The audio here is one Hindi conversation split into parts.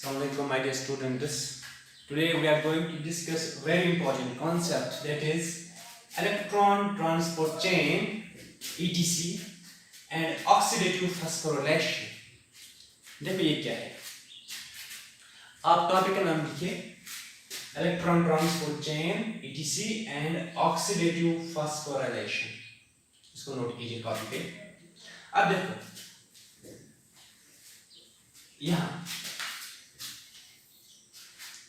Assalamualaikum, my dear students. Today we are going to discuss a very important concept, that is electron transport chain (ETC) and oxidative phosphorylation. देखो ये क्या है, आप टॉपिक का नाम लिखिए electron transport chain (ETC) and oxidative phosphorylation. इसको नोट कीजिए कॉपी पे. अब देखो यहाँ,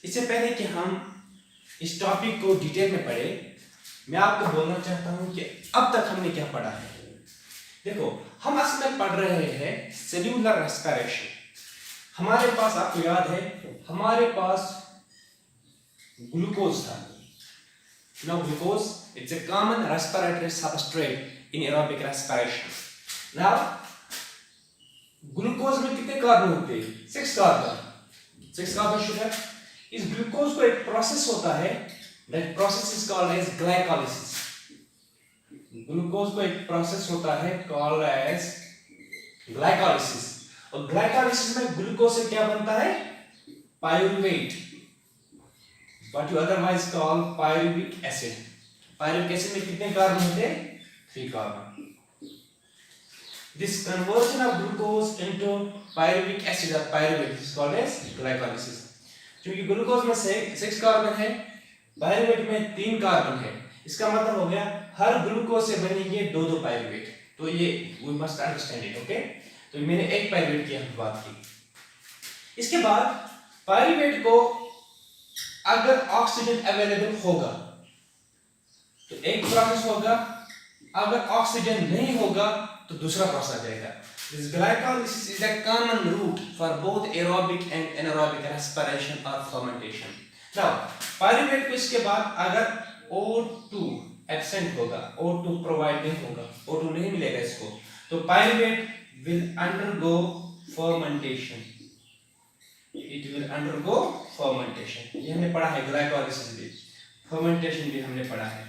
इससे पहले कि हम इस टॉपिक को डिटेल में पढ़े, मैं आपको बोलना चाहता हूं कि अब तक हमने क्या पढ़ा है. देखो, हम असल में पढ़ रहे हैं सेल्यूलर रेस्पिरेशन. हमारे पास, आपको याद है, हमारे पास ग्लूकोज था. Now glucose, it's a common respiratory substrate in aerobic respiration. Now glucose में कितने कार्बन होते हैं? 6 कार्बन शुगर. इस ग्लूकोज को एक प्रोसेस होता है, that process is called as glycolysis. Glucose को एक प्रोसेस होता है called as glycolysis. और ग्लाइकोलाइसिस में ग्लूकोज से क्या बनता है? Pyruvate, what you otherwise call pyruvic acid. Pyruvic acid में कितने कार्बन होते हैं? 3 carbon. This conversion of glucose into pyruvic acid or pyruvate is called as glycolysis. क्योंकि ग्लूकोज में 6 कार्बन है, पायरुवेट में 3 कार्बन है, इसका मतलब हो गया हर ग्लूकोज से बनेंगे 2-2 पायरुवेट. तो ये we must understand it, okay? तो मैंने एक पायरुवेट की बात की. इसके बाद पायरुवेट को अगर ऑक्सीजन अवेलेबल होगा तो एक प्रोसेस होगा, अगर ऑक्सीजन नहीं होगा तो दूसरा प्रोसेस आ जाएगा. This glycolysis is a common route for both aerobic and anaerobic respiration or fermentation. Now, pyruvate को इसके बाद अगर O2 एब्सेंट होगा, O2 प्रोवाइड नहीं होगा, O2 नहीं मिलेगा इसको, तो pyruvate will undergo fermentation. It will undergo fermentation. ये हमने पढ़ा है, ग्लाइकोलाइसिस भी, fermentation भी हमने पढ़ा है.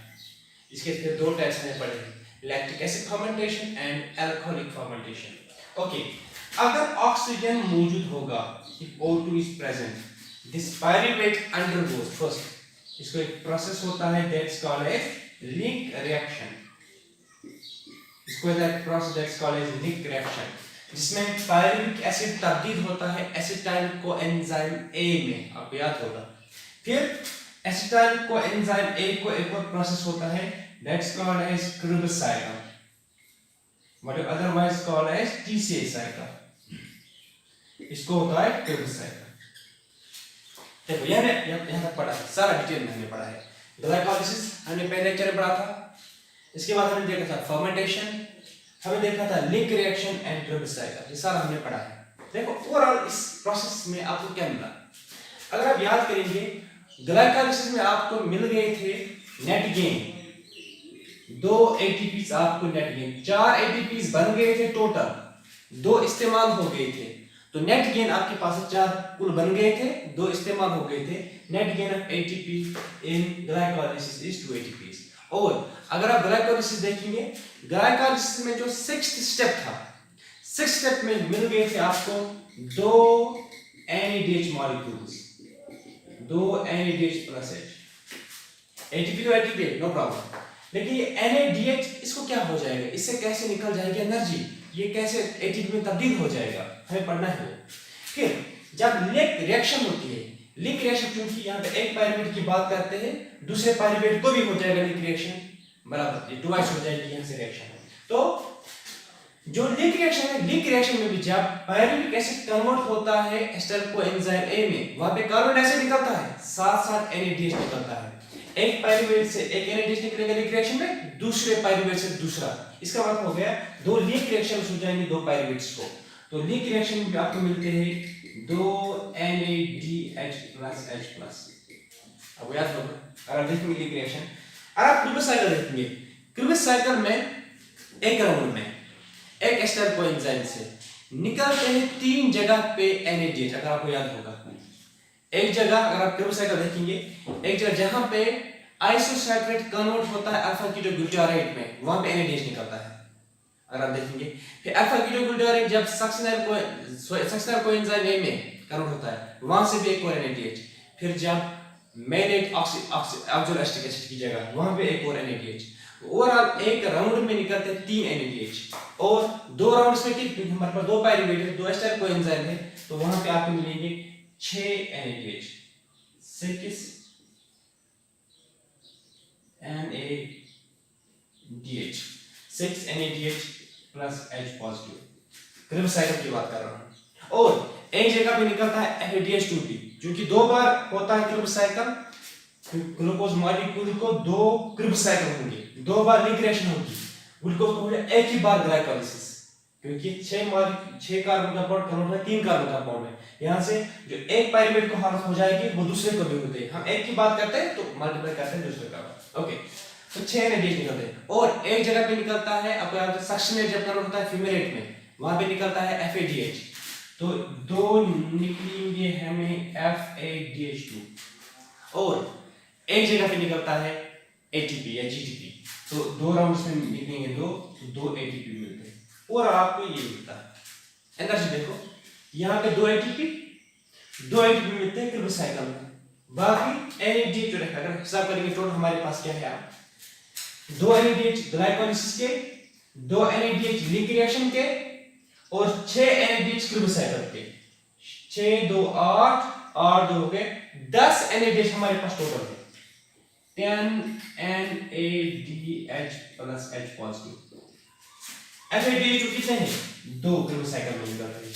इसके फिर 2 टाइप्स हमने पढ़े हैं, lactic acid fermentation and alcoholic fermentation. Okay, अगर ऑक्सीजन मौजूद होगा, if O2 is present, this pyruvate undergoes first, इसको एक प्रोसेस होता है that's called as Lick reaction. इसको एक process that's called as Lick reaction, जिसमें पायरुविक एसिड तब्दील होता है एसिटाइल कोएंजाइम A में, आपको याद होगा. फिर एसिटाइल कोएंजाइम A को एक और प्रोसेस होता है that's called as Krebs cycle, what you otherwise call as TCA cycle. इसको होता है Krebs cycle. देखो यहाँ तक पढ़ा है, सारा डिटेल में हमने पढ़ा है. ग्लाइकोलाइसिस हमने पहले लेक्चर में पढ़ा था. इसके बाद हमने देखा था फर्मेंटेशन, हमने देखा था लिक रिएक्शन एंड Krebs cycle. ये सारा हमने पढ़ा है. देखो ओवरऑल इस प्रोसेस में आपको क्या मिला, अगर आप याद करेंगे, ग्लाइकोलाइसिस में आपको मिल गए थे नेट गेन 2 ATPs, आपको नेट गेन 4 ATPs बन गए थे टोटल, 2 इस्तेमाल हो गए थे. तो नेट गेन आपके पास 4 कुल बन गए थे, 2 इस्तेमाल हो गए थे. Net gain of ATP in glycolysis is 2 ATPs. और अगर आप ग्लाइकोलाइसिस देखेंगे, ग्लाइकोलाइसिस में जो 6th स्टेप था, 6th स्टेप में मिल गए थे आपको 2 NADH molecules, 2 NADH plus H. ATP तो ATP नो प्रॉब्लम, लेकिन ये NADH इसको क्या हो जाएगा, इससे कैसे निकल जाएगी एनर्जी, ये कैसे ATP में तब्दील हो जाएगा, हमें पढ़ना है. फिर जब लिक रिएक्शन होती है, लिक रिएक्शन, क्योंकि यहाँ पे एक पायरुवेट की बात करते हैं, दूसरे पायरुवेट को भी हो जाएगा लिक रिएक्शन, बराबर, ये ट्वाइस हो जाएगी यहाँ से रिएक्शन. तो जो लिक रिएक्शन है, लिक रिएक्शन में भी जब पायरुविक एसिड कन्वर्ट होता है एसिटाइल कोएंजाइम A में, वहां पे कार्बन डाइऑक्साइड निकलता है, साथ-साथ NADH निकलता है. एक पायरुवेट से एक NADH निकलेगा लिक रिएक्शन में, दूसरे पायरुवेट से दूसरा. इसका मतलब हो गया 2 लिक रिएक्शंस हो जाएंगे 2 पायरुवेट्स को. तो लिक रिएक्शन में आपको मिलते हैं 2 NADH H+. अब याद होगा, अगर देखेंगे लिक रिएक्शन, अगर आप Krebs साइकिल देखेंगे, Krebs साइकिल में एक राउंड में एक एसिटाइल कोएंजाइम से निकलते हैं 3 जगह पे NADH. अगर आपको याद होगा, एक जगह अगर आप Krebs साइकिल देखेंगे, एक जगह जहां पे आइसोसाइट्रेट कन्वर्ट होता है अल्फा कीटोग्लूटाराइड में, वहां पे NADH निकलता है. अगर आप देखेंगे, फिर अल्फा कीटोग्लूटाराइड जब सक्सेनल कोएंजाइम A में कन्वर्ट होता है, वहां से भी एक और NADH, फिर जब मैलेट ऑक्सोएसिटिक एसिड की जगह वहां पे एक और NADH, ओवरऑल एक राउंड में निकलते हैं 3 NADH, और 2 राउंड्स में क्योंकि हमारे पास 2 पायरुवेट है, 2 एस्टर कोएंजाइम है, तो वहां पे आपको मिलेंगे 6 NADH, 6 NADH, 6 NADH plus H positive, crib cycle की बात कर रहा हूं। और एक जगह पे निकलता है FADH2P, जो कि 2 बार होता है क्रिब साइकिल, ग्लूकोज मॉलिक्यूल को 2 क्रिब साइकिल होंगे, 2 बार लिग्रेशन होगी, ग्लूकोज को एक ही बार ग्लाइकोलाइसिस, क्योंकि 6 कार्बन का बॉन्ड कन्वर्ट है 3 कार्बन का बॉन्ड है, यहां से जो एक पायरुवेट को हार्म हो जाएगी वो दूसरे को भी होते हैं, हम एक की बात करते हैं तो मल्टीप्लाई करते हैं दूसरे का। ओके, तो 6 NADH निकलते हैं, और एक जगह पे निकलता है आपको याद है सक्शनेट जब कन्वर्ट होता है फ्यूमेरेट में, वहां पे निकलता है FADH, तो 2 निकलेंगे हमें FADH2, और एक जगह पे निकलता है ATP या GTP, तो 2 राउंड्स में निकलेंगे 2 ATP मिलते हैं, और आपको ये मिलता है एनर्जी। देखो यहाँ पे 2 ATP मिलते हैं क्रिब साइकिल में, बाकी NADH जो रखा, अगर हिसाब करेंगे टोटल हमारे पास क्या है, 2 NADH ग्लाइकोलाइसिस के, 2 NADH लिंक रिएक्शन के, और 6 NADH क्रिब साइकिल के, 6 2 8 8 2 हो गए 10 NADH हमारे पास टोटल है, 10 NADH plus H positive. FADH2 कितने हैं, 2 क्रिब साइकिल में निकल रहे हैं,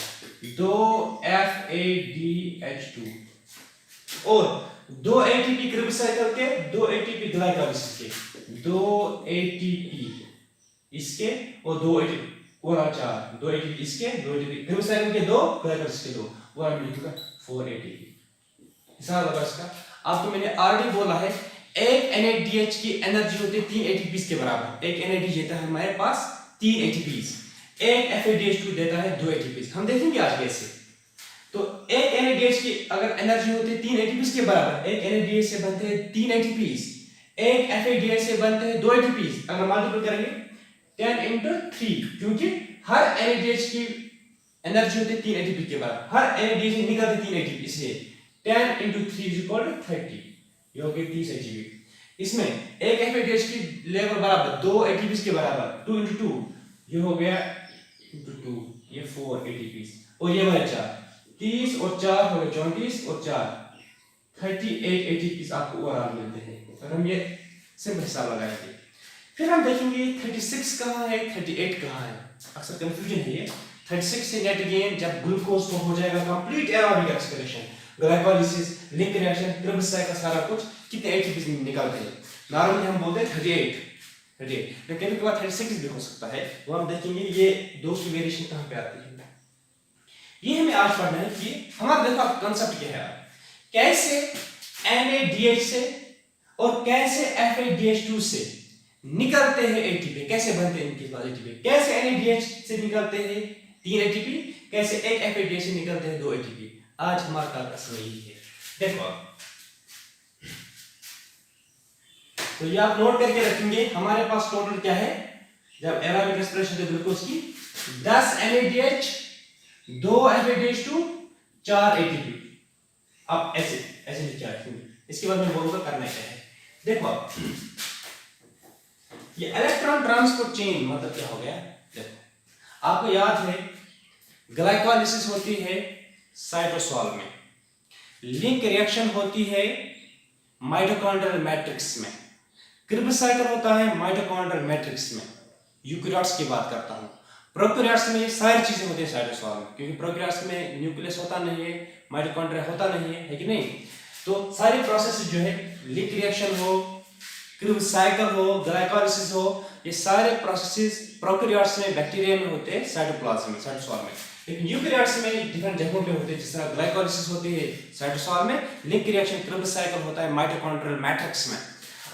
2 FADH2, और 2 ATP क्रिब साइकिल के, 2 ATP ग्लाइकोलाइसिस के, 2 ATP इसके, और 2 ATP और 2 ATP इसके, 2 ATP क्रिब साइकिल के, 2 ग्लाइकोलाइसिस के 2, और मिलेगा 4 ATP। हिसाब लगा इसका। आपको मैंने ऑलरेडी बोला है एक NADH की एनर्जी होती है 3 ATPs के बराबर, एक NADH देता है हमारे पास 3 ATPs, एक FADH2 देता है 2 ATPs, हम देखेंगे आज कैसे। तो एक NADH की अगर एनर्जी होती है 3 ATPs के बराबर, एक NADH से बनते हैं 3 ATPs, एक FADH से बनते हैं 2 ATPs, अगर मल्टीप्लाई करेंगे 10 into 3, क्योंकि हर NADH की एनर्जी होती है 3 ATP के बराबर, हर NADH से निकलते 3 ATP, इसलिए 10 into 3 is equal to 30, ये हो गया 30 ATP। इसमें एक FADH की लेवल बराबर 2 ATPs के बराबर, 2 into 2 ये हो गया into 2, ये 4 ATPs, और ये वाले 4, 30 और 4 हो गए 34, और 4 38 ATPs आपको ओवरऑल मिलते हैं, और हम ये सिंपल हिसाब लगाएंगे। फिर हम देखेंगे 36 कहाँ है, 38 कहाँ है, अक्सर कंफ्यूजन है ये। 36 से नेट गेन जब ग्लूकोज को हो जाएगा complete aerobic excretion, glycolysis, link reaction, crib cycle, सारा कुछ, कितने ATPs निकलते हैं, नॉर्मली हम बोलते हैं 38, लेकिन कभी 36 भी हो सकता है, वो हम देखेंगे ये 2 की वेरिएशन कहाँ पे आती है। ये हमें आज पढ़ना है कि हमारा देखो कांसेप्ट क्या है, कैसे NADH से और कैसे FADH2 से निकलते हैं ATP, कैसे बनते हैं इनके पास ATP, कैसे NADH से निकलते हैं 3 ATP, कैसे एक FADH से निकलते हैं 2 ATP। आज हमारा कल का समय यही है, देखो तो ये आप नोट करके रखेंगे, हमारे पास टोटल क्या है, जब एरोबिक एक्सप्रेशन है ग्लूकोज की 10 NADH, 2 FADH2, 4 ATP। अब ऐसे लिख के रखेंगे, इसके बाद मैं बोलूंगा करना क्या है। देखो ये इलेक्ट्रॉन ट्रांसपोर्ट चेन मतलब क्या हो गया, देखो आपको याद है ग्लाइकोलाइसिस होती है साइटोसोल में, लिंक रिएक्शन होती है माइटोकॉन्ड्रियल मैट्रिक्स में, क्रिब साइकिल होता है माइटोकॉन्ड्रियल मैट्रिक्स में। यूकेरियोट्स की बात करता हूं, प्रोकैरियोट्स में ये सारी चीजें होती है साइटोसोल में, क्योंकि प्रोकैरियोट्स में न्यूक्लियस होता नहीं है, माइटोकॉन्ड्रिया होता नहीं है कि नहीं, तो सारी प्रोसेस जो है लिंक रिएक्शन हो, क्रिब साइकिल हो, ग्लाइकोलाइसिस हो, ये सारे प्रोसेसेस प्रोकैरियोट्स में, बैक्टीरिया में होते हैं साइटोप्लाज्म में, साइटोसोल में, लेकिन यूकेरियोट्स में डिफरेंट जगहों पे होते हैं, जिस तरह ग्लाइकोलाइसिस होती है साइटोसोल में, लिंक रिएक्शन क्रिब साइकिल होता है माइटोकॉन्ड्रियल मैट्रिक्स में,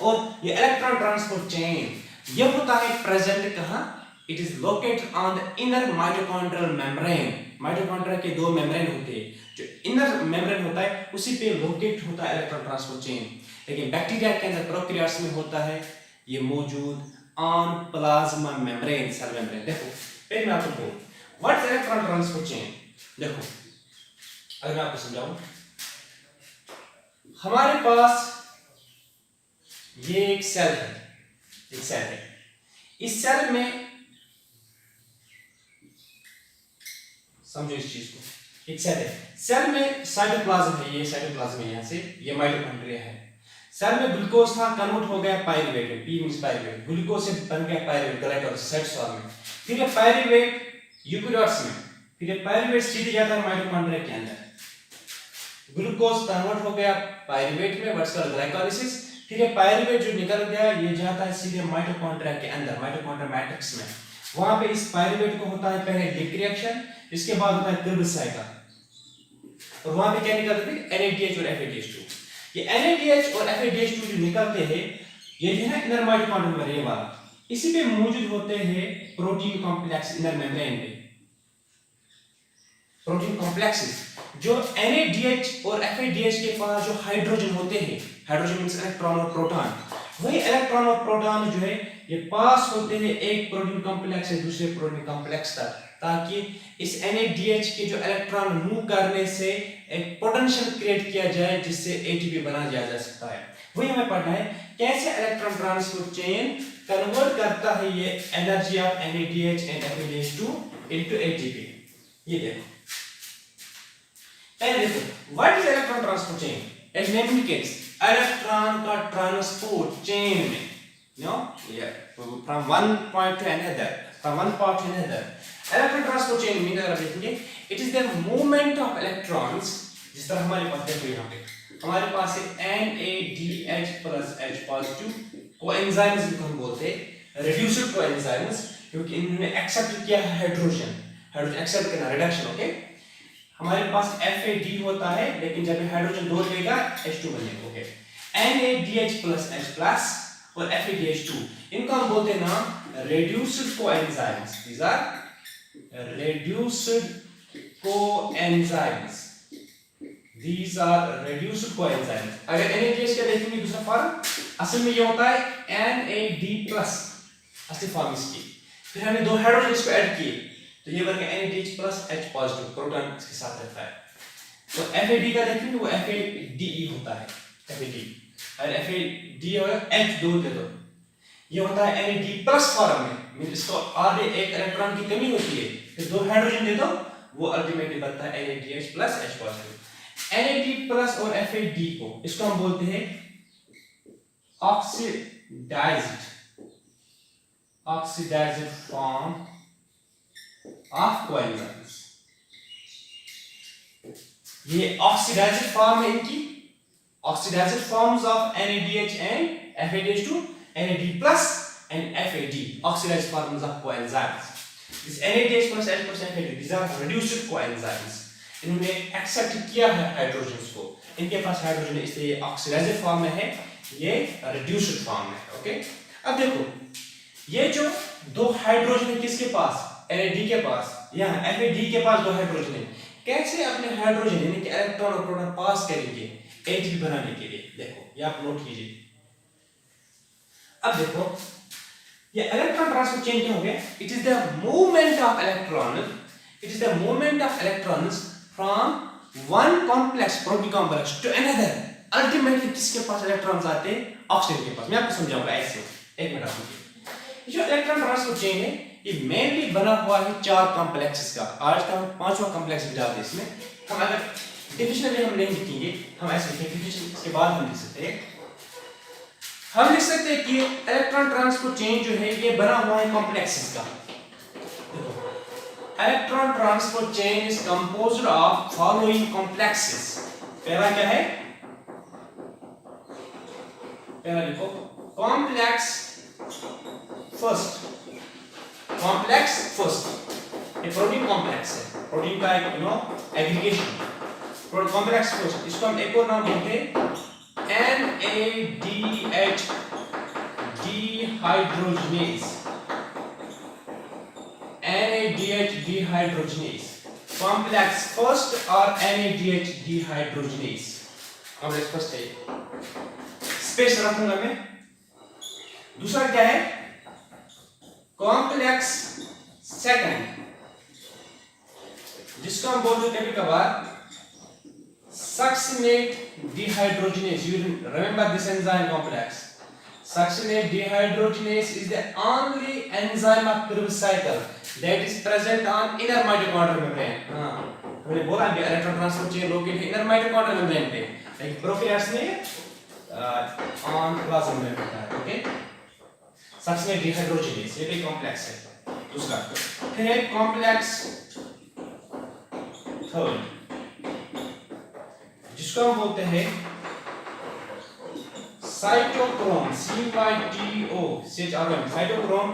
और ये इलेक्ट्रॉन ट्रांसपोर्ट चेन ये होता है प्रेजेंट कहां, it is located on the inner mitochondrial membrane. Mitochondria के 2 मेम्ब्रेन होते हैं, जो इनर मेम्ब्रेन होता है उसी पे लोकेट होता है इलेक्ट्रॉन ट्रांसपोर्ट चेन, लेकिन बैक्टीरिया के अंदर प्रोकैरियोट्स में होता है ये मौजूद on plasma membrane, cell membrane. देखो पहले मैं आपको बोलूं what is electron transport chain. देखो अगर मैं आपको समझाऊं, हमारे पास ये एक सेल है, इस सेल में समझो इस चीज को, एक सेल है, सेल में साइटोप्लाज्म है, ये साइटोप्लाज्म है, यहाँ से ये माइटोकॉन्ड्रिया है। सेल में ग्लूकोज था, कन्वर्ट हो गया पायरुवेट में, पी मींस पायरुवेट, ग्लूकोज से बन गया पायरुवेट ग्लाइकोलाइसिस सेट्स फॉर्म में। फिर ये पायरुवेट यूकेरियोट्स में, फिर ये पायरुवेट सीधे जाता है माइटोकॉन्ड्रिया के अंदर, ग्लूकोज कन्वर्ट हो गया पायरुवेट में, व्हाट्स कॉल्ड ग्लाइकोलाइसिस। फिर ये पायरुवेट जो निकल गया ये जाता है सीधे माइटोकॉन्ड्रिया के अंदर, माइटोकॉन्ड्रिया मैट्रिक्स में। वहां पे इस पायरुवेट को होता है पहले डिक रिएक्शन, इसके बाद होता है क्रिब्स साइकिल, और वहां पे क्या निकलता है NADH और FADH2। ये NADH और FADH2 जो निकलते हैं ये जो है इनर माइटोकॉन्ड्रिया में रहने वाला, इसी पे मौजूद होते हैं प्रोटीन कॉम्प्लेक्स इनर मेम्ब्रेन पे, प्रोटीन कॉम्प्लेक्सेस जो NADH और FADH के पास जो हाइड्रोजन होते हैं, हाइड्रोजन मींस इलेक्ट्रॉन और प्रोटॉन, वही इलेक्ट्रॉन और प्रोटॉन जो है ये पास होते हैं एक प्रोटीन कॉम्प्लेक्स से दूसरे प्रोटीन कॉम्प्लेक्स तक, ताकि इस NADH के जो इलेक्ट्रॉन मूव करने से एक पोटेंशियल क्रिएट किया जाए जिससे ATP बना दिया जा सकता है। वही हमें पढ़ना है कैसे इलेक्ट्रॉन ट्रांसपोर्ट चेन कन्वर्ट करता है ये energy of NADH and FADH2 into ATP। ये देखो, पहले देखो what is electron transport chain, as name indicates electron का ट्रांसपोर्ट चेन में, no from one point to another, from one part to another. Electron transport chain mean अगर देखेंगे it is the movement of electrons, जिस तरह हमारे पास देखो यहाँ पे हमारे पास है NADH plus H positive coenzymes जिनको हम बोलते हैं रिड्यूस्ड कोएंजाइम्स, क्योंकि इन्होंने एक्सेप्ट किया है हाइड्रोजन, हाइड्रोजन एक्सेप्ट करना रिडक्शन, ओके। हमारे पास FAD होता है लेकिन जब हाइड्रोजन दो लेगा H2 बनेगा, okay. NADH plus H plus और FADH2 इनको हम बोलते हैं नाम reduced coenzymes, these are reduced coenzymes, these are reduced coenzymes। अगर NADH का देखेंगे दूसरा फॉर्म, असल में ये होता है NAD प्लस, असली फॉर्म इसकी, फिर हमने दो हाइड्रोजन इसको ऐड किए तो ये बन गया NADH plus H positive, proton इसके साथ रहता है। तो FAD का देखेंगे वो FADE होता है, FAD, और FAD और H दो दे दो, ये होता है NAD प्लस फॉर्म में, मींस इसको आधे एक इलेक्ट्रॉन की कमी होती है, फिर दो हाइड्रोजन दे दो, वो अल्टीमेटली बनता है NADH plus H positive. NAD plus और FAD को इसको हम बोलते हैं ऑक्सीडाइज्ड फॉर्म ऑफ कोएंजाइम्स। ये ऑक्सीडाइज्ड फॉर्म है इनकी, oxidised forms of NADH and FADH2, NAD plus and FAD, oxidized forms of coenzymes. This NADH plus H plus FAD, these are reduced coenzymes. इन्होंने एक्सेप्ट किया है हाइड्रोजन्स को, इनके पास हाइड्रोजन है इसलिए ऑक्सीडाइज्ड फॉर्म में है, ये रिड्यूस्ड फॉर्म में है, ओके। अब देखो ये जो दो हाइड्रोजन है किसके पास, NAD के पास, यहाँ FAD के पास दो हाइड्रोजन है, कैसे अपने हाइड्रोजन यानी कि इलेक्ट्रॉन और प्रोटॉन पास करेंगे ATP बनाने के लिए, देखो ये आप नोट कीजिए। अब देखो ये इलेक्ट्रॉन ट्रांसपोर्ट चेन क्या हो गया, it is the movement of electron, it is the movement of electrons from one complex protein complex to another. Ultimately किसके पास इलेक्ट्रॉन्स आते हैं, ऑक्सीजन के पास। मैं आपको समझाऊंगा ऐसे, एक मिनट रुकिए। जो इलेक्ट्रॉन ट्रांसपोर्ट चेन है ये मेनली बना हुआ है चार कॉम्प्लेक्सेस का, आज का हम पांचवा कॉम्प्लेक्स डालते हैं इसमें। हम अगर डिफिनेशन हम नहीं लिखेंगे, हम ऐसे लिखेंगे, इसके बाद हम लिख सकते हैं, हम लिख सकते हैं कि इलेक्ट्रॉन ट्रांसपोर्ट चेन जो है ये बना हुआ है कॉम्प्लेक्सेस का। Electron transport chain is composed of following complexes. पहला क्या है, पहला लिखो कॉम्प्लेक्स फर्स्ट, कॉम्प्लेक्स फर्स्ट, ये प्रोटीन कॉम्प्लेक्स है, प्रोटीन का एक एग्रीगेशन, कॉम्प्लेक्स फर्स्ट, इसको हम एक और नाम बोलते हैं NADH dehydrogenase, NADH dehydrogenase, complex first और NADH dehydrogenase, complex first है, स्पेस रखूंगा मैं। दूसरा क्या है, कॉम्प्लेक्स सेकंड, जिसको हम बोलते हैं कभी कभार succinate dehydrogenase. You remember this enzyme complex. Succinate dehydrogenase is the only enzyme of Krebs cycle that is present on inner mitochondrial membrane. हमने बोला कि इलेक्ट्रॉन ट्रांसफर चेन लोकेट है इनर माइटोकॉन्ड्रियल मेम्ब्रेन पे, लेकिन प्रोकैरियोट्स में ऑन प्लाज्मा मेम्ब्रेन होता है. ओके, सक्सिनेट डिहाइड्रोजिनेज ये भी कॉम्प्लेक्स है. दूसरा फिर है कॉम्प्लेक्स थर्ड, जिसको हम बोलते हैं cytochrome, CYTO, cytochrome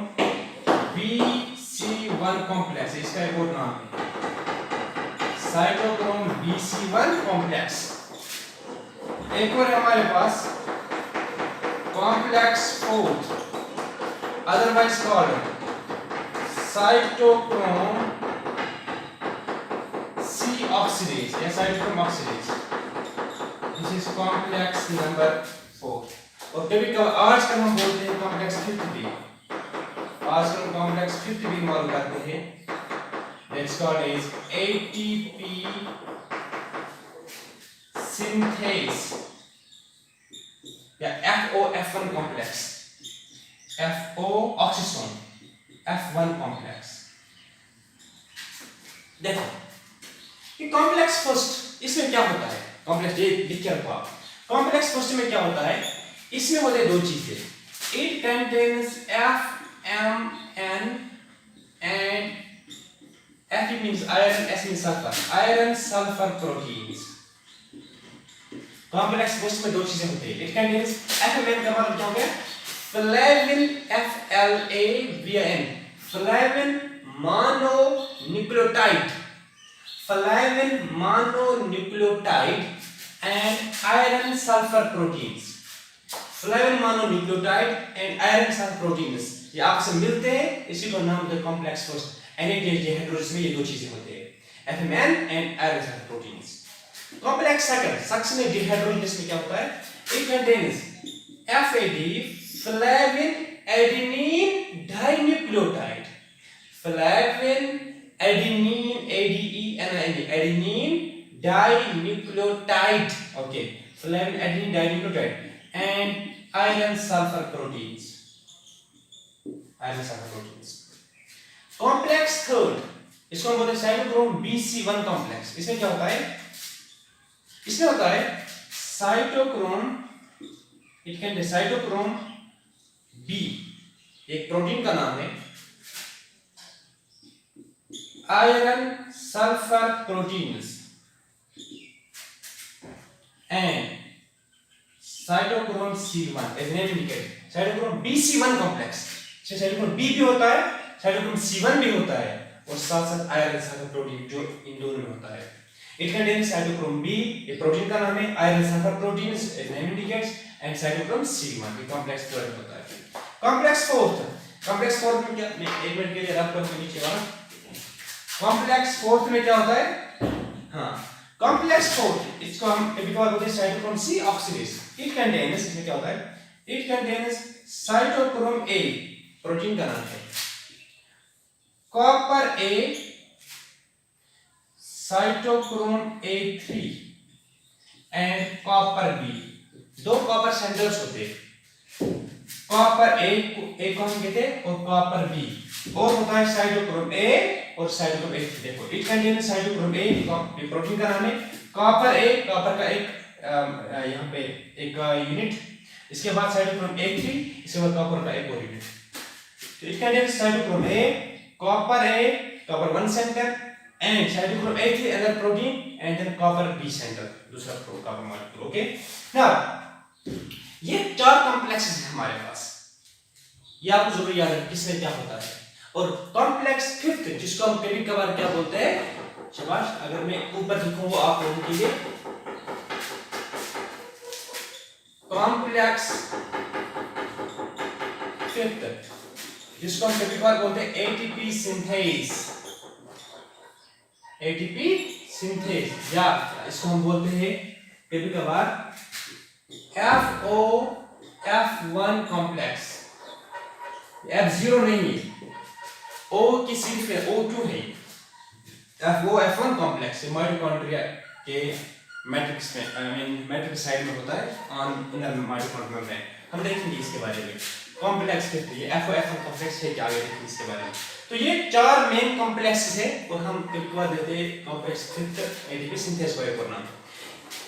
BC1 complex, इसका एक और नाम है साइटोक्रोम BC1 कॉम्प्लेक्स. एक और हमारे पास complex fourth, otherwise called cytochrome C oxidase या cytochrome oxidase. This is complex number 4. और कभी कभी आजकल हम बोलते हैं कॉम्प्लेक्स फिफ्थ भी, आजकल कॉम्प्लेक्स फिफ्थ भी मालूम करते हैं. That's called as ATP synthase या FOF1 complex, FO oxysome, F1 complex. देखो ये कॉम्प्लेक्स फर्स्ट, इसमें क्या होता है? कॉम्प्लेक्स ये लिख के रखो आप. कॉम्प्लेक्स फर्स्ट में क्या होता है? इसमें होते हैं दो चीजें. It contains F, M, N and Fe means iron, S means sulfur. Iron sulfur proteins. Complex first में दो चीजें होती है. It contains FMN का मतलब क्या हो गया? Flavin, FLAVIN, flavin mononucleotide, flavin mononucleotide and iron sulfur proteins. Flavin mononucleotide and iron sulfur proteins ये आपस में मिलते हैं, इसी को नाम देते कॉम्प्लेक्स फर्स्ट. NADH डिहाइड्रोजिनेज में ये दो चीजें होते हैं, FMN and iron sulfur proteins. Complex second, succinate dehydrogenase में क्या होता है? It contains FAD, flavin adenine dinucleotide, flavin adenine ADENINE, adenine dinucleotide. Okay, flavin adenine dinucleotide and iron sulfur proteins. Iron sulfur proteins. Complex third, इसको हम बोलते हैं साइटोक्रोम BC1 कॉम्प्लेक्स. इसमें क्या होता है? इसमें होता है cytochrome, it can be cytochrome B, एक प्रोटीन का नाम है, iron sulphur proteins and cytochrome C1 as name indicate, cytochrome BC1 complex. Cytochrome B भी होता है, साइटोक्रोम C1 भी होता है, और साथ साथ आयरन सल्फर प्रोटीन जो इन दोनों में होता है. इट कंटेन्स साइटोक्रोम B, ये प्रोटीन का नाम है, iron sulphur proteins as name indicates, and cytochrome C1 ये कॉम्प्लेक्स थर्ड होता है. कॉम्प्लेक्स फोर्थ में क्या, मैं एक मिनट के लिए रख कर नीचे वाला. कॉम्प्लेक्स फोर्थ में क्या होता है? हाँ, कॉम्प्लेक्स फोर्थ इसको हम कभी कभार बोलते हैं cytochrome C oxidase. It contains, इसमें क्या होता है? It contains cytochrome A, protein का नाम है, copper A, cytochrome A3 and copper B. दो कॉपर सेंटर्स होते हैं, कॉपर A को हम कहते हैं और कॉपर B, और होता है साइटोक्रोम A और साइटोक्रोम A3. देखो it contains cytochrome A, protein का नाम है, कॉपर A, कॉपर का एक यहाँ पे एक यूनिट, इसके बाद साइटोक्रोम A3, इसके बाद कॉपर का एक और यूनिट. तो it contains cytochrome A, copper A, copper 1 center and cytochrome A3 another protein and then copper B center दूसरा copper molecule. Okay, now ये चार कॉम्प्लेक्सेस हैं हमारे पास, ये आपको जरूर याद है किसमें क्या होता है. और कॉम्प्लेक्स फिफ्थ जिसको हम कभी कभार क्या बोलते हैं, शाबाश, अगर मैं ऊपर लिखूं वो आप लोगों के लिए, कॉम्प्लेक्स फिफ्थ जिसको हम कभी कभार बोलते हैं ATP सिंथेज, ATP सिंथेज, या इसको हम बोलते हैं कभी कभार FOF1 कॉम्प्लेक्स. F0 नहीं है, O की सिर्फ O2 है. FOF1 कॉम्प्लेक्स माइटोकॉन्ड्रिया के मैट्रिक्स में, आई मीन मैट्रिक्स साइड में होता है ऑन इनर माइटोकॉन्ड्रियल मेम्ब्रेन। हम देखेंगे इसके बारे में। कॉम्प्लेक्स फिफ्थ, ये FOFM कॉम्प्लेक्स है क्या, आगे देखेंगे इसके बारे में। तो ये 4 मेन कॉम्प्लेक्सेस है और हम एक बार देते हैं कॉम्प्लेक्स फिफ्थ एटीपी सिंथेस को एक और नाम।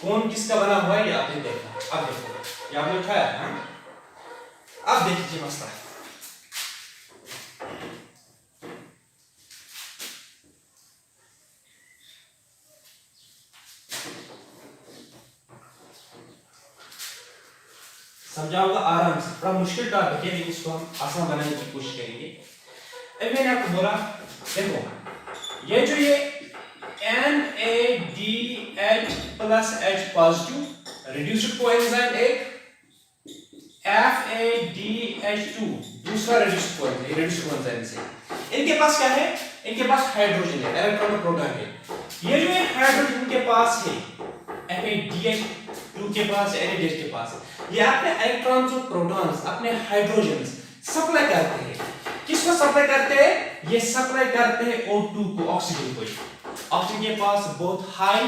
कौन किसका बना हुआ है ये आपने देखा। अब देखो ये आपने उठाया, हां अब देखिए मसला। समझाऊंगा आराम से, बड़ा मुश्किल टॉपिक है लेकिन इसको हम आसान बनाने की कोशिश करेंगे। अब मैंने आपको बोला देखो ये जो ये NADH plus H positive reduced coenzyme एक, FADH2 दूसरा रिड्यूस्ड कोएंजाइम, रिड्यूस्ड कोएंजाइम से इनके पास क्या है, इनके पास हाइड्रोजन है, इलेक्ट्रॉन और प्रोटॉन है। ये जो हाइड्रोजन के पास है FADH2 के पास, NADH के पास है, ये अपने इलेक्ट्रॉन्स और प्रोटॉन्स अपने हाइड्रोजन्स सप्लाई करते हैं। किसको सप्लाई करते हैं, ये सप्लाई करते हैं O2 को, ऑक्सीजन को। ऑक्सीजन के पास बहुत हाई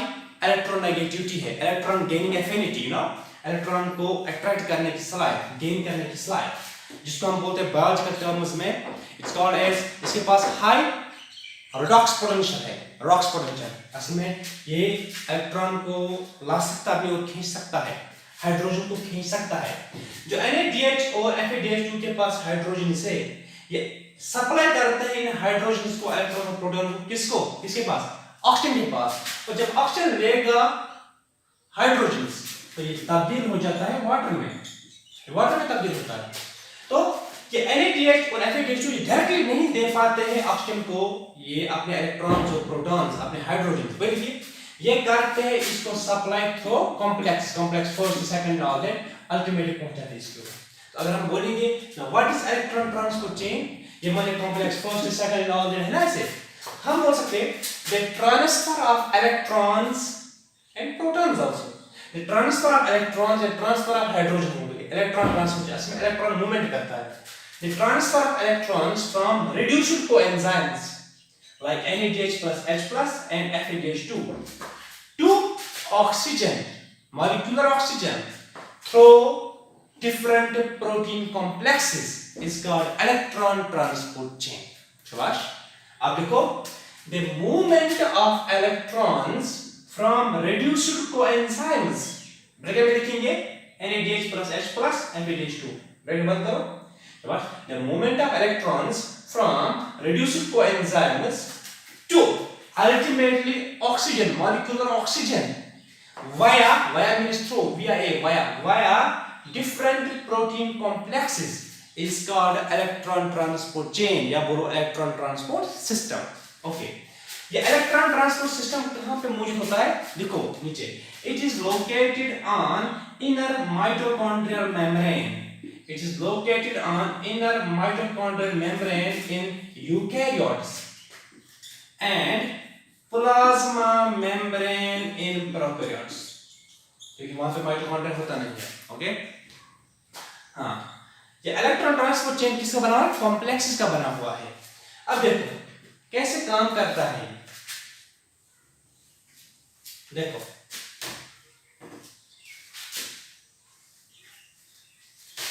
इलेक्ट्रोनेगेटिविटी है, electron gaining affinity, no electron को अट्रैक्ट करने की सलाहियत, गेन करने की सलाहियत, जिसको हम बोलते हैं बायोलॉजिकल टर्म्स में इट्स कॉल्ड एज, इसके पास हाई रेडॉक्स पोटेंशियल है, रेडॉक्स पोटेंशियल। असल में ये इलेक्ट्रॉन को ला सकता है, अपनी ओर खींच सकता है, हाइड्रोजन को खींच सकता है। जो NADH और FADH2 के पास हाइड्रोजन से ये सप्लाई करते हैं इन हाइड्रोजन को, इलेक्ट्रॉन और प्रोटॉन को, किसको, किसके पास, ऑक्सीजन के पास। और जब ऑक्सीजन लेगा हाइड्रोजन तो ये तब्दील हो जाता है वाटर में, वाटर में तब्दील होता है। तो ये NADH और FADH2 डायरेक्टली नहीं दे पाते हैं ऑक्सीजन को, ये अपने इलेक्ट्रॉन्स और प्रोटॉन्स, अपने हाइड्रोजन बल्कि ये करते हैं इसको supply through complex first second order, ultimately पहुंचाते हैं इसको। तो अगर हम बोलेंगे ना what is electron transport chain, ये माने कॉम्प्लेक्स फर्स्ट सेकंड ऑर्डर है ना, ऐसे हम बोल सकते हैं the transfer of electrons and protons also, the transfer of electrons and transfer of hydrogen हो गए, इलेक्ट्रॉन ट्रांसफर इसमें इलेक्ट्रॉन मूवमेंट करता है। The transfer of electrons from reduced coenzymes like NADH plus H plus and FADH2 to oxygen, molecular oxygen through different protein complexes is called electron transport chain. शाबाश। अब देखो the movement of electrons from reduced coenzymes, bracket में लिखेंगे NADH plus H plus FADH2, bracket बंद करो। शाबाश। the movement of electrons from reduced coenzymes to ultimately oxygen, molecular oxygen via means through, via different protein complexes is called electron transport chain या बोलो electron transport system। ओके, ये इलेक्ट्रॉन ट्रांसपोर्ट सिस्टम कहां पे मौजूद होता है, देखो नीचे, it is located on inner mitochondrial membrane, it is located on inner mitochondrial membrane in eukaryotes and plasma membrane in prokaryotes, क्योंकि वहां पे माइटोकॉन्ड्रिया होता नहीं है। ओके हाँ, ये इलेक्ट्रॉन ट्रांसपोर्ट चेन किसका बना हुआ है, कॉम्प्लेक्सेस का बना हुआ है। अब देखो कैसे काम करता है, देखो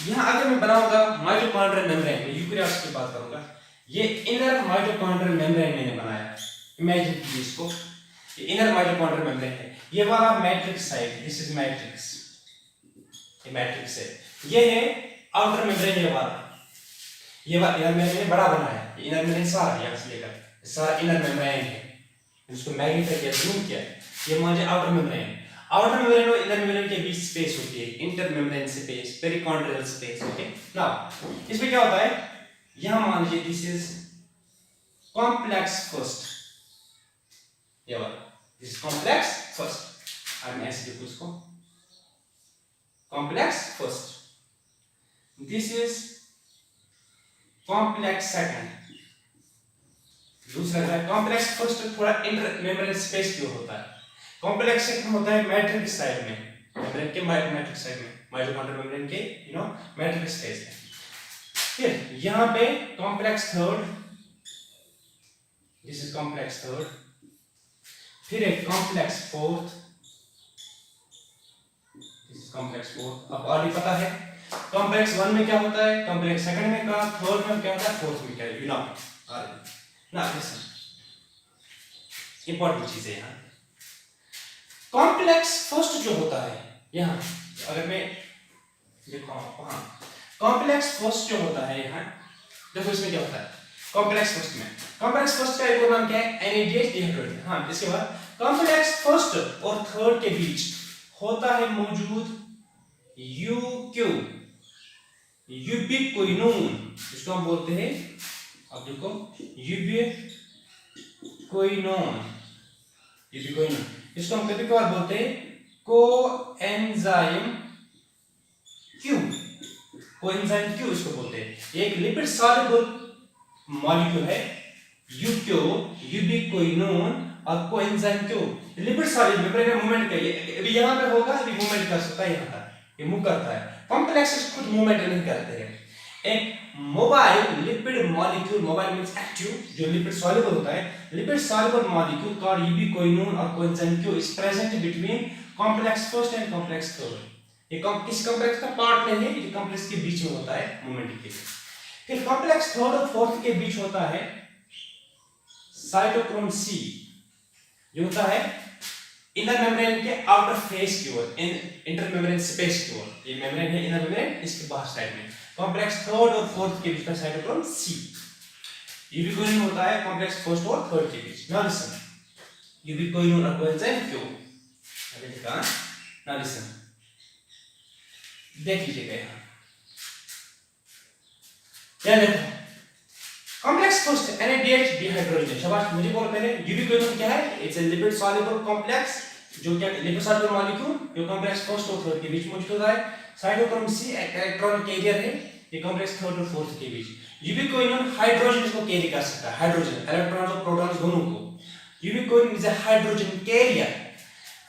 यहां अगर मैं बनाऊंगा माइटोकॉन्ड्रियल मेम्ब्रेन, मैं यूकेरियोट्स की बात करूंगा, ये इनर माइटोकॉन्ड्रियल मेम्ब्रेन मैंने बनाया, इमेजिन कीजिए इसको, ये इनर माइटोकॉन्ड्रियल मेम्ब्रेन है, ये वाला matrix side, this is matrix, ये मैट्रिक्स है, ये है आउटर मेम्ब्रेन, ये वाला इनर मेम्ब्रेन बड़ा बनाया, ये इनर मेम्ब्रेन सारा यहां से लेकर सारा इनर मेम्ब्रेन है, इसको मैग्नीफाई किया, जूम किया, ये मान लीजिए आउटर मेम्ब्रेन, आउटर मेम्ब्रेन और इनर मेम्ब्रेन के बीच स्पेस होती है, inter membrane space, perichondrial space. Okay now इसमें क्या होता है, यहां मान लीजिए दिस इज कॉम्प्लेक्स फर्स्ट, ये वाला दिस इज कॉम्प्लेक्स फर्स्ट, मैं ऐसे लिखूं इसको, complex first, this is complex second, दूसरा है कॉम्प्लेक्स फर्स्ट थोड़ा इंटर मेम्ब्रेन स्पेस की ओर होता है, कॉम्प्लेक्स सेकंड होता है मैट्रिक्स साइड में, मेम्ब्रेन के मैट्रिक्स साइड में, माइटोकॉन्ड्रियल मेम्ब्रेन के मैट्रिक्स स्पेस में। फिर यहां पे complex third, this is complex third, फिर एक कॉम्प्लेक्स फोर्थ, कॉम्प्लेक्स फोर्थ अब ऑलरेडी पता है। कॉम्प्लेक्स 1 में क्या होता है, कॉम्प्लेक्स सेकंड में क्या, थर्ड में क्या होता है, फोर्थ में क्या है, यू नो ना। लिसन, इंपॉर्टेंट चीज है यहाँ। कॉम्प्लेक्स फर्स्ट जो होता है यहाँ, अगर मैं देखो वहां कॉम्प्लेक्स फर्स्ट जो होता है यहाँ, देखो इसमें क्या होता है कॉम्प्लेक्स फर्स्ट में, कॉम्प्लेक्स फर्स्ट का एक और नाम क्या है, NADH डिहाइड्रोजन। हाँ, इसके बाद कॉम्प्लेक्स फर्स्ट और थर्ड के बीच होता है मौजूद UQ, यूबिक्विनोन, इसको हम बोलते हैं, अब देखो यूबिक्विनोन, यूबिक्विनोन, इसको हम कभी कभार बोलते हैं कोएंजाइम क्यू, कोएंजाइम क्यू इसको बोलते हैं। ये एक लिपिड सॉल्युबल मॉलिक्यूल है, यूक्यू, यूबिक्विनोन और coenzyme Q, lipid soluble membrane में मूवमेंट का, ये अभी यहां पे होगा, अभी मूवमेंट कर सकता है, यहां तक ये मूव करता है। कॉम्प्लेक्सेस खुद मूवमेंट नहीं करते हैं। एक mobile lipid molecule, mobile means active, जो लिपिड सॉल्युबल होता है, lipid soluble molecule called ubiquinone और coenzyme Q is present between complex first and complex third. ये किस कॉम्प्लेक्स का पार्ट नहीं है, ये कॉम्प्लेक्स के बीच में होता है मूवमेंट के लिए। फिर कॉम्प्लेक्स थर्ड और फोर्थ के बीच होता है साइटोक्रोम C, जो होता है इनर मेम्ब्रेन के आउटर फेस की ओर, इंटर मेम्ब्रेन स्पेस की ओर, ये मेम्ब्रेन है इनर मेम्ब्रेन, इसके बाहर साइड में कॉम्प्लेक्स थर्ड और फोर्थ के बीच का साइटोक्रोम C। यूबिक्विनोन होता है कॉम्प्लेक्स फर्स्ट और थर्ड के बीच। नाउ लिसन, यूबिक्विनोन और कोएंजाइम क्यू, अरे देखा, नाउ लिसन, देख लीजिएगा यहाँ, क्या देखो कॉम्प्लेक्स फर्स्ट NADH डिहाइड्रोजन, शाबाश, मुझे बोल पहले, यूबिक्विनोन क्या है, it's a lipid soluble complex, जो क्या लिपिड सॉल्युबल मॉलिक्यूल जो कॉम्प्लेक्स फर्स्ट और थर्ड के बीच मौजूद होता है। साइटोक्रोम C एक इलेक्ट्रॉन कैरियर है, ये कॉम्प्लेक्स थर्ड और फोर्थ के बीच। यूबिक्विनोन हाइड्रोजन को कैरी कर सकता है, हाइड्रोजन, इलेक्ट्रॉन्स और प्रोटॉन्स दोनों को। Ubiquinone is a hydrogen carrier,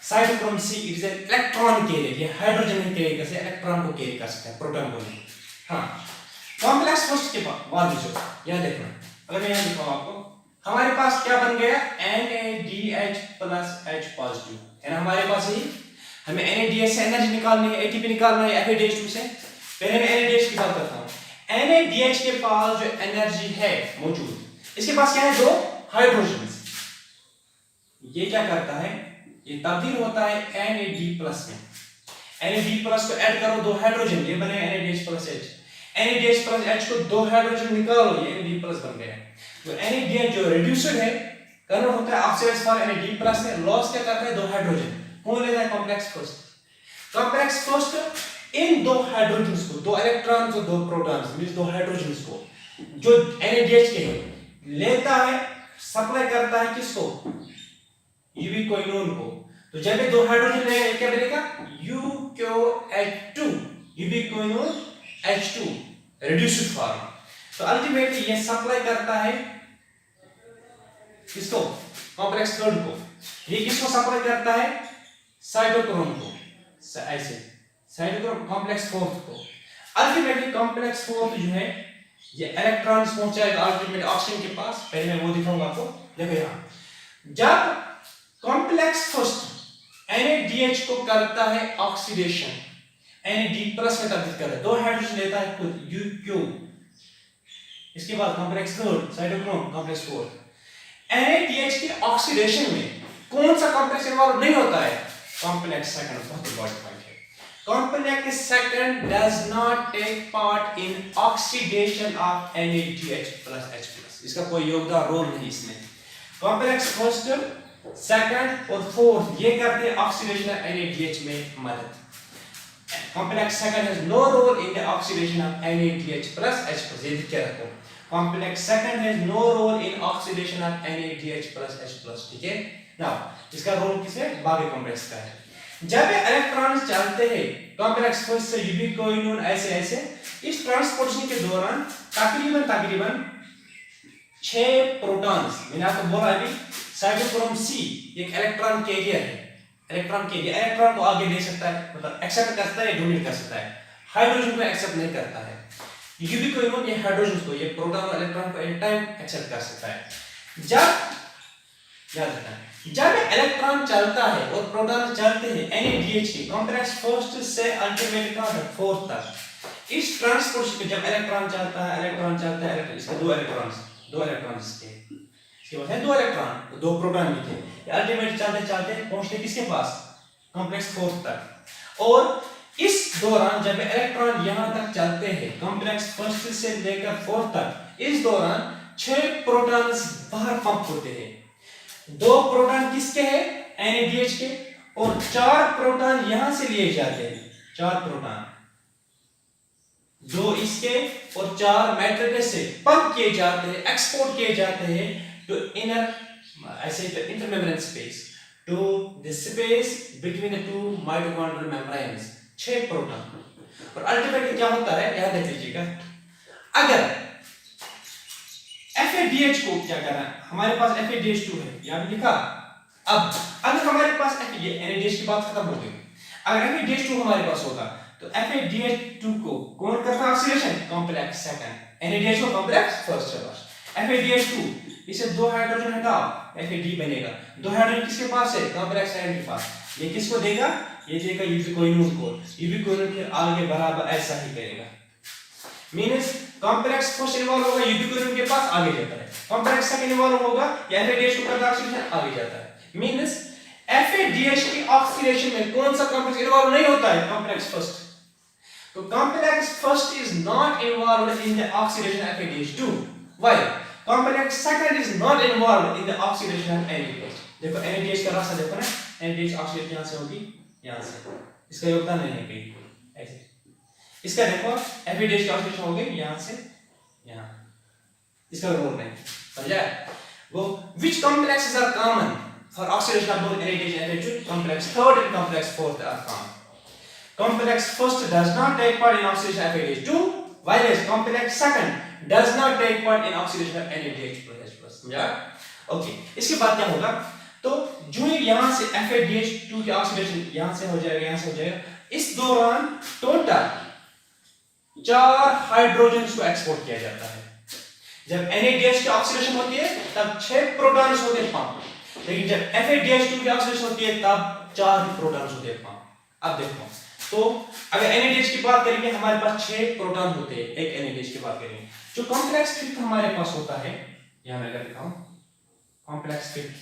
cytochrome C is a electron carrier, ये हाइड्रोजन नहीं कैरी कर सकता, इलेक्ट्रॉन को कैरी कर सकता है, प्रोटॉन को नहीं। हाँ, कॉम्प्लेक्स फर्स्ट के बाद जो यह देखना, अगर मैं यहां दिखाऊं आपको, हमारे पास क्या बन गया, NADH प्लस H पॉजिटिव है ना हमारे पास। ही हमें NADH से एनर्जी निकालनी है, ATP निकालना है FADH2 से। पहले मैं NADH की बात करता हूं। NADH के पास जो एनर्जी है मौजूद, इसके पास क्या है, दो हाइड्रोजन। ये क्या करता है, ये तब्दील होता है NAD प्लस में, NAD प्लस को ऐड करो, दो हाइड्रोजन, ये बने NADH plus H, NADH plus H को दो हाइड्रोजन निकालो, ये NAD प्लस बन गया। तो NADH जो रिड्यूस्ड है, कन्वर्ट होता है ऑक्सीडाइज फॉर NAD प्लस में, लॉस क्या करता है, दो हाइड्रोजन, कौन लेता है, complex first. Complex first in दो हाइड्रोजन्स को, दो इलेक्ट्रॉन्स और दो प्रोटॉन्स, मींस दो हाइड्रोजन्स को, जो NADH के है, लेता है, सप्लाई करता है किसको, यूबिक्विनोन को। तो जब ये दो हाइड्रोजन लेगा, क्या बनेगा, UQH2, यूबिक्विनोन H2 रिड्यूस्ड फॉर्म। तो अल्टीमेटली ये सप्लाई करता है किसको, कॉम्प्लेक्स थर्ड को, ये किसको सप्लाई करता है, साइटोक्रोम को, ऐसे साइटोक्रोम कॉम्प्लेक्स फोर्थ को। अल्टीमेटली कॉम्प्लेक्स फोर्थ जो है, ये इलेक्ट्रॉन्स पहुंचाएगा अल्टीमेटली ऑक्सीजन के पास। पहले मैं वो दिखाऊंगा आपको, देखो यहां, जब कॉम्प्लेक्स फर्स्ट NADH को करता है ऑक्सीडेशन, NAD प्लस में तब्दील करता है, दो हाइड्रोजन लेता है खुद UQ, इसके बाद complex third cytochrome complex fourth. NADH के ऑक्सीडेशन में कौन सा कॉम्प्लेक्स इन्वॉल्व नहीं होता है, कॉम्प्लेक्स सेकंड, बहुत इंपॉर्टेंट पॉइंट है। Complex second does not take part in oxidation of NADH plus H plus, इसका कोई योगदान रोल नहीं इसमें। कॉम्प्लेक्स फर्स्ट, सेकंड और फोर्थ ये करते हैं ऑक्सीडेशन ऑफ NADH में मदद। Complex second has no role in the oxidation of NADH plus H plus, ये लिख के रखो, complex second has no role in oxidation of NADH plus H plus, ठीक है। नाउ इसका रोल किसमें, बाकी कॉम्प्लेक्स का है। जब ये इलेक्ट्रॉन्स चलते हैं कॉम्प्लेक्स फर्स्ट से यूबिक्विनोन ऐसे ऐसे, इस ट्रांसपोर्टेशन के दौरान तकरीबन 6 प्रोटॉन्स, मैंने आपको बोला अभी, साइटोक्रोम C एक इलेक्ट्रॉन कैरियर है, इलेक्ट्रॉन को आगे ले सकता है, मतलब एक्सेप्ट करता है, डोनेट कर सकता है, हाइड्रोजन को एक्सेप्ट नहीं करता है। यूबिक्विनोन ये हाइड्रोजन को, ये प्रोटॉन और इलेक्ट्रॉन को एट टाइम एक्सेप्ट कर सकता है। जब याद रखना, जब इलेक्ट्रॉन चलता है और प्रोटॉन चलते हैं NADH के कॉम्प्लेक्स फर्स्ट से अल्टीमेट का फोर्थ तक, इस ट्रांसपोर्ट में जब इलेक्ट्रॉन चलता है इसके दो इलेक्ट्रॉन इसके पास है दो इलेक्ट्रॉन, दो प्रोटॉन भी थे, अल्टीमेट चलते पहुंचते किसके पास, कॉम्प्लेक्स फोर्थ तक। और इस दौरान जब इलेक्ट्रॉन यहां तक चलते हैं कॉम्प्लेक्स फर्स्ट से लेकर फोर्थ तक, इस दौरान 6 प्रोटॉन्स बाहर पंप होते हैं। 2 प्रोटॉन किसके हैं, NADH के, और 4 प्रोटॉन यहां से लिए जाते हैं, 4 प्रोटॉन, 2 इसके और 4 मैट्रिक्स से पंप किए जाते हैं, एक्सपोर्ट किए जाते हैं टू इनर, ऐसे intermembrane space, to the space between the 2 mitochondrial membranes, 6 proton. और अल्टीमेटली क्या होता है, याद रख लीजिएगा, अगर FADH को क्या करना है, हमारे पास FADH2 है, यहाँ लिखा। अब अगर हमारे पास NADH की बात खत्म हो गई, अगर FADH2 हमारे पास होगा तो FADH2 को कौन करता है ऑक्सीडेशन, कॉम्प्लेक्स सेकंड, NADH को कॉम्प्लेक्स फर्स्ट चला। FADH2 इसे 2 हाइड्रोजन हटाओ, FAD बनेगा, 2 हाइड्रोजन किसके पास है, कॉम्प्लेक्स सेकंड के पास, ये किसको देगा, ये देगा यूबिक्विनोन को, यूबिक्विनोन फिर आगे बराबर ऐसा ही करेगा, मींस कॉम्प्लेक्स फर्स्ट इन्वॉल्व होगा यूबिक्विनोन के पास आगे जाता है, कॉम्प्लेक्स सेकंड इन्वॉल्व होगा या FADH को करता ऑक्सीडेशन आगे जाता है, मींस FADH की ऑक्सीडेशन में कौन सा कॉम्प्लेक्स इन्वॉल्व नहीं होता है, कॉम्प्लेक्स फर्स्ट। तो complex first is not involved in the oxidation of FADH2, while complex second is not involved in the oxidation of NADH। देखो NADH का रास्ता देखो ना, NADH ऑक्सीडेशन यहां से होगी, यहां से, इसका योगदान नहीं है कहीं ऐसे, इसका देखो FADH की ऑक्सीडेशन हो गई यहां से यहां, इसका रोल नहीं, समझा। वो which complexes are common for oxidation of both NADH and FADH2, complex third and complex fourth are common. Complex first does not take part in oxidation of FADH2, whereas complex second does not take part in oxidation of NADH+. समझा। ओके, इसके बाद क्या होगा, तो जो यहां से FADH2 की ऑक्सीडेशन यहां से हो जाएगा, यहां से हो जाएगा, इस दौरान टोटल 4 हाइड्रोजन्स को एक्सपोर्ट किया जाता है। जब NADH की ऑक्सीडेशन होती है तब 6 प्रोटॉन्स होते हैं पंप, लेकिन जब FADH2 की ऑक्सीडेशन होती है तब 4 प्रोटॉन्स होते हैं पंप। अब देखो, तो अगर NADH की बात करेंगे हमारे पास 6 प्रोटॉन होते हैं, एक NADH की बात करेंगे, जो कॉम्प्लेक्स फिफ्थ हमारे पास होता है, यहां मैं लिखता हूं कॉम्प्लेक्स फिफ्थ,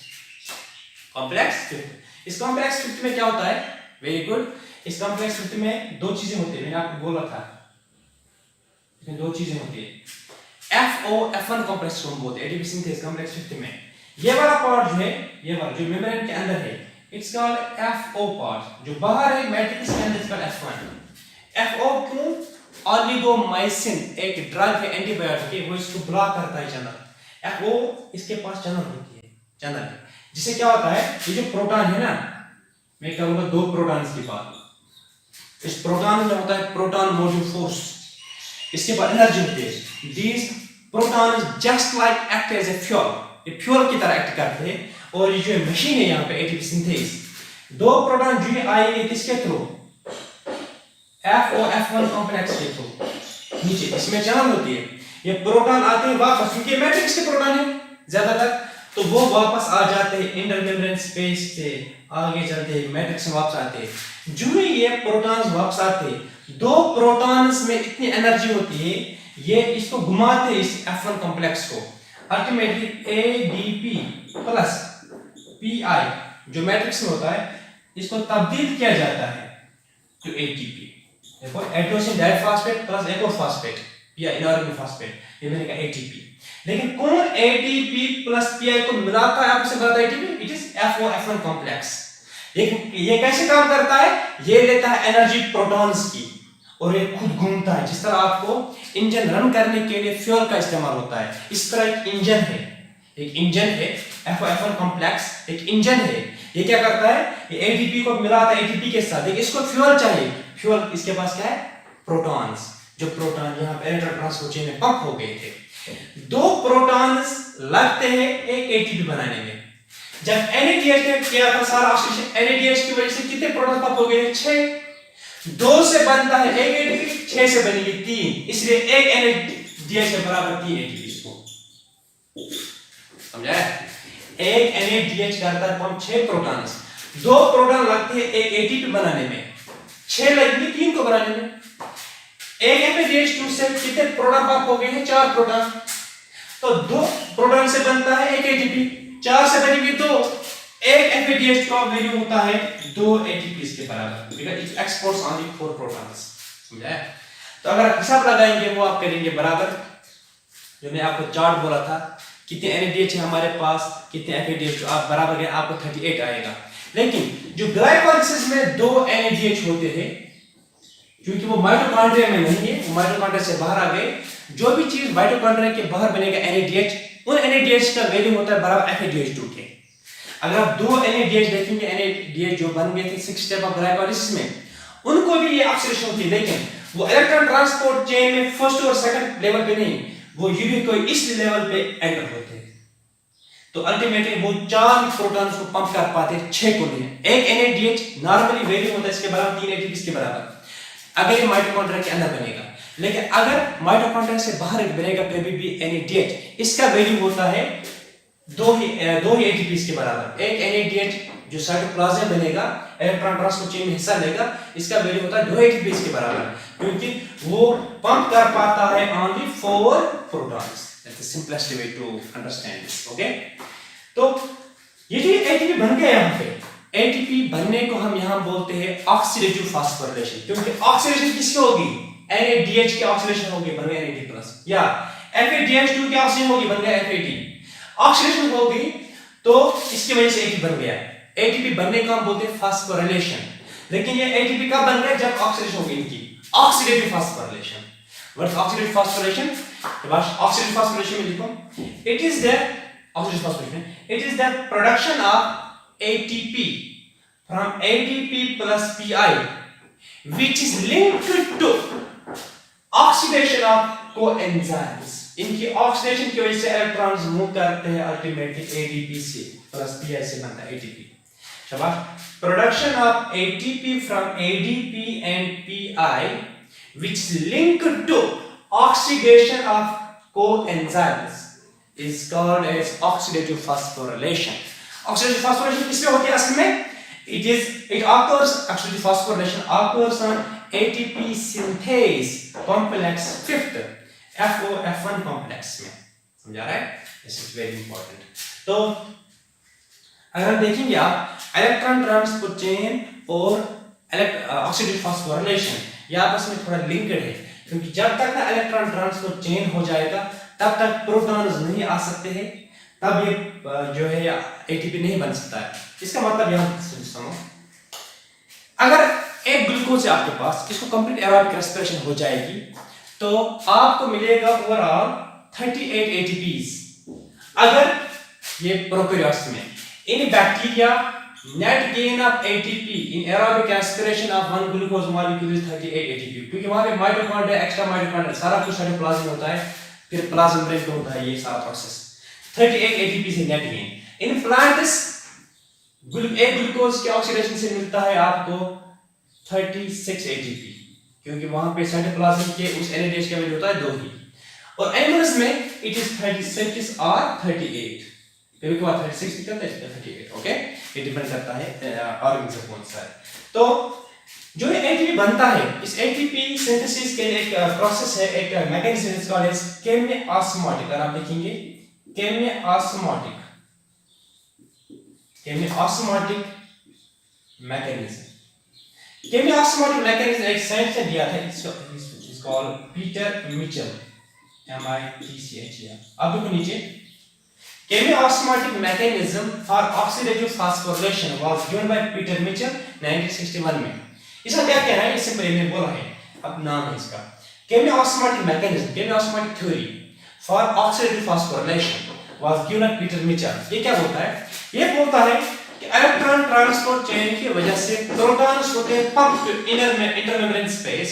इस कॉम्प्लेक्स फिफ्थ में क्या होता है, वेरी गुड, इस कॉम्प्लेक्स फिफ्थ में 2 चीजें होती है, मैंने आपको बोला था, इसमें 2 चीजें होती है, F1 कॉम्प्लेक्स को हम बोलते हैं एटीपी सिंथेस कॉम्प्लेक्स फिफ्थ में। ये वाला पार्ट जो है, ये वाला जो मेम्ब्रेन के अंदर है, इट्स कॉल्ड FO पार्ट, जो बाहर है मैट्रिक्स के अंदर इसका F1। FO क्यों, ओलिगोमाइसिन एक ड्रग है, एंटीबायोटिक है, वो इसको ब्लॉक करता है चैनल। FO इसके पास चैनल होती है, चैनल, जिससे क्या होता है, ये जो प्रोटॉन है ना, मैं करूंगा 2 प्रोटॉन्स की बात, इस प्रोटॉन में होता है प्रोटॉन मोटिव फोर्स, इसके बाद एनर्जी होती है, these protons just like act as a fuel, ये फ्यूल की तरह एक्ट करते हैं। और ये जो मशीन है यहाँ पे एटीपी सिंथेस, 2 प्रोटॉन जो है आएंगे किसके थ्रू, F1 कॉम्प्लेक्स के थ्रू, नीचे इसमें चैनल होती है, ये प्रोटॉन आते हैं वापस, क्योंकि मैट्रिक्स के प्रोटॉन है ज्यादातर, तो वो वापस आ जाते हैं इंटरमेम्ब्रेन स्पेस से, आगे चलते हैं मैट्रिक्स में वापस आते हैं। जो ही ये प्रोटॉन्स वापस आते हैं, 2 प्रोटॉन्स में इतनी एनर्जी होती है, ये इसको घुमाते हैं इस F1 कॉम्प्लेक्स को, अल्टीमेटली ADP प्लस PI जो मैट्रिक्स में होता है, इसको तब्दील किया जाता है टू ATP। देखो एडेनोसिन डाइफॉस्फेट प्लस एकोफॉस्फेट या इनऑर्गेनिक फॉस्फेट, ये बनेगा ATP। लेकिन कौन ATP प्लस PI को मिलाता है, आपसे बताता है ATP, it is F1 complex. लेकिन ये कैसे काम करता है, ये लेता है एनर्जी प्रोटॉन्स की और ये खुद घूमता है, जिस तरह आपको इंजन रन करने के लिए फ्यूल का इस्तेमाल होता है, इस तरह एक इंजन है F1 कॉम्प्लेक्स, एक इंजन है, ये क्या करता है, ये ATP को मिलाता है ATP के साथ, लेकिन इसको फ्यूल चाहिए, फ्यूल इसके पास क्या है, प्रोटॉन्स, जो प्रोटॉन यहाँ पे इलेक्ट्रॉन ट्रांसपोर्ट चेन में पंप हो गए थे, 2 प्रोटॉन्स लगते हैं एक ATP बनाने में। जब NADH ने किया था सारा ऑक्सीडेशन, NADH की वजह से कितने प्रोटॉन्स पंप हो गए, 6, 2 से बनता है एक ATP, 6 से बनेगी 3, इसलिए एक NADH के बराबर 3 ATP, समझा है। एक NADH करता है पंप 6 प्रोटॉन्स, 2 प्रोटॉन लगते हैं एक ATP बनाने में, 6 लगेंगे 3 को बनाने में। एक FADH2 से कितने प्रोटॉन पंप हो गए हैं? 4 प्रोटॉन। तो 2 प्रोटॉन से बनता है एक ATP, 4 से बनेंगे 2, एक FADH का वैल्यू होता है 2 ATPs के बराबर, because it exports only 4 protons. समझा है? तो अगर हिसाब लगाएंगे वो आप करेंगे बराबर, जो मैंने आपको चार्ट बोला था कितने NADH है हमारे पास, कितने FADH, आप बराबर है आपको 38 आएगा। लेकिन जो ग्लाइकोलाइसिस में 2 NADH होते हैं, क्योंकि वो माइटोकॉन्ड्रिया में नहीं है, वो माइटोकॉन्ड्रिया से बाहर आ गए, जो भी चीज माइटोकॉन्ड्रिया के बाहर बनेगा NADH, उन NADH का वैल्यू होता है बराबर FADH2 के। अगर आप 2 NADH देखेंगे, NADH जो बन गए थे 6 स्टेप ऑफ ग्लाइकोलाइसिस में, उनको भी ये ऑक्सीडेशन होती है, लेकिन वो इलेक्ट्रॉन ट्रांसपोर्ट चेन में फर्स्ट और सेकंड लेवल पे नहीं, वो यूबीक्यू इस लेवल पे एंटर होते हैं। तो अल्टीमेटली वो 4 प्रोटॉन्स को पंप कर पाते हैं, 6 को नहीं। एक NADH नॉर्मली वैल्यू होता है इसके बराबर 3 ATPs के बराबर, अगर ये माइटोकॉन्ड्रिया के अंदर बनेगा। लेकिन अगर माइटोकॉन्ड्रिया से बाहर बनेगा कभी भी NADH, इसका वैल्यू होता है 2 ही ATPs के बराबर। एक NADH जो साइटोप्लाज्म बनेगा, इलेक्ट्रॉन ट्रांसपोर्ट चेन में हिस्सा लेगा, इसका वैल्यू होता है 2 ATPs के बराबर, क्योंकि वो पंप कर पाता है only 4 protons. That's the simplest way to understand this. Okay, तो ये जो ATP बन गया यहाँ पे, ATP बनने को हम यहाँ बोलते हैं ऑक्सीडेटिव फास्फोरिलेशन, क्योंकि ऑक्सीडेशन किसकी होगी? NADH की ऑक्सीडेशन होगी, बन गया NAD+, या FADH2 की ऑक्सीडेशन होगी, बन गया FAD। ऑक्सीडेशन हो गई तो इसकी वजह से ATP बन गया। ATP बनने को हम बोलते हैं फास्फोरिलेशन, लेकिन ये ATP कब बन गया? जब ऑक्सीडेशन हो गई इनकी, oxidative phosphorylation. What is oxidative phosphorylation? Oxidative phosphorylation में लिखो, it is the oxidative phosphorylation, it is the production of ATP from ADP plus PI which is linked to oxidation of coenzymes। इनकी ऑक्सीडेशन की वजह से इलेक्ट्रॉन्स मूव करते हैं अल्टीमेटली ADP से प्लस PI से बनता है ATP। शाबाश। Production of ATP from ADP and PI which is linked to oxidation of coenzymes is called as oxidative phosphorylation। oxidative phosphorylation किसमें होती है असल में? It occurs, oxidative phosphorylation occurs on ATP synthase complex 5th FOF1 complex में। समझा रहा है? This is very important। तो अगर देखेंगे आप इलेक्ट्रॉन ट्रांसपोर्ट चेन और ऑक्सीडेटिव फास्फोरिलेशन ये आपस में थोड़ा लिंक्ड है, क्योंकि जब तक ना इलेक्ट्रॉन ट्रांसपोर्ट चेन हो जाएगा तब तक प्रोटॉन्स नहीं आ सकते हैं, तब ये जो है ATP नहीं बन सकता है। इसका मतलब यहां सुनो, अगर एक ग्लूकोज है आपके पास, इसको कंप्लीट एरोबिक रेस्पिरेशन हो जाएगी तो आपको मिलेगा ओवरऑल 38 ATPs। अगर ये प्रोकैरियोट्स में, इन bacteria net gain of ATP in aerobic respiration of one glucose molecule is 38 ATP, क्योंकि वहां पे माइटोकॉन्ड्रिया, एक्स्ट्रा माइटोकॉन्ड्रिया सारा कुछ साइटोप्लाज्म होता है, फिर प्लाज्म ब्रेक होता है, ये सारा प्रोसेस 38 ATP से नेट गेन। इन प्लांट्स एक ग्लूकोज के ऑक्सीडेशन से मिलता है आपको 36 ATP, क्योंकि वहां पे साइटोप्लाज्म के उस NADH का वैल्यू होता है 2 ही, और एनिमल्स में इट इज 36 और 38, कभी कभार 36 निकलता है, 38। ओके, ये डिपेंड करता है ऑर्गेनिज्म से कौन सा है। तो जो ATP बनता है, इस ATP सिंथेसिस के एक प्रोसेस है, एक मैकेनिज्म है, इसका नाम है केमियोस्मोटिक। अगर आप देखेंगे केमियोस्मोटिक मैकेनिज्म, केमियोस्मोटिक मैकेनिज्म एक साइंस ने दिया था, it's called Peter Mitchell, MITCHEL। अब देखो नीचे, chemiosmotic mechanism for oxidative phosphorylation was given by Peter Mitchell 1961 में। इसका क्या कहना है? इससे पहले बोला है, अब नाम है इसका chemiosmotic mechanism, chemiosmotic theory for oxidative phosphorylation was given by Peter Mitchell. ये क्या बोलता है? ये बोलता है कि इलेक्ट्रॉन ट्रांसपोर्ट चेन की वजह से प्रोटॉन्स होते हैं पंप्ड इनर में इंटरमेम्ब्रेन स्पेस,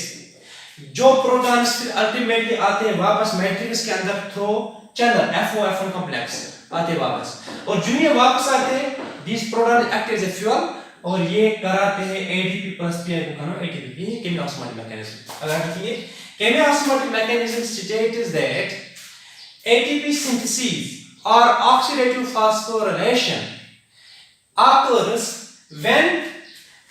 जो प्रोटॉन्स फिर अल्टीमेटली आते हैं वापस मैट्रिक्स के अंदर थ्रू चैनल FOF1 कॉम्प्लेक्स आते हैं वापस, और जो ये वापस आते हैं this proton act as a fuel और ये कराते हैं ADP plus PI को कन्वर्ट ATP। ये केमियोस्मोटिक मैकेनिज्म। अगर देखिए chemiosmotic mechanism states that ATP synthesis or oxidative phosphorylation occurs when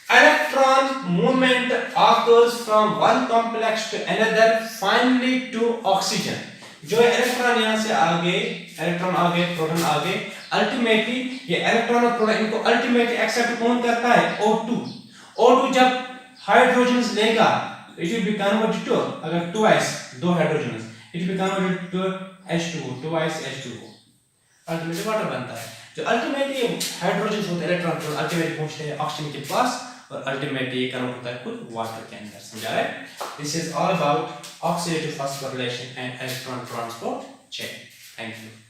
electron movement occurs from one complex to another, finally to oxygen. जो इलेक्ट्रॉन यहाँ से आगे, इलेक्ट्रॉन आगे, प्रोटॉन आगे, अल्टीमेटली ये इलेक्ट्रॉन और प्रोटॉन इनको अल्टीमेटली एक्सेप्ट कौन करता है? O2. O2 जब हाइड्रोजन्स लेगा, it will be converted to, अगर twice दो hydrogens, it will be converted to H2O, twice H2O, ultimately water बनता है. जो अल्टीमेटली हाइड्रोजन्स होते हैं, इलेक्ट्रॉन प्रोटॉन अल्टीमेटली पहुंचते हैं ऑक्सीजन के पास और अल्टीमेटली ये कन्वर्ट होता है खुद वाटर के अंदर. समझा है? This is all about oxidative phosphorylation and electron transport chain. Thank you.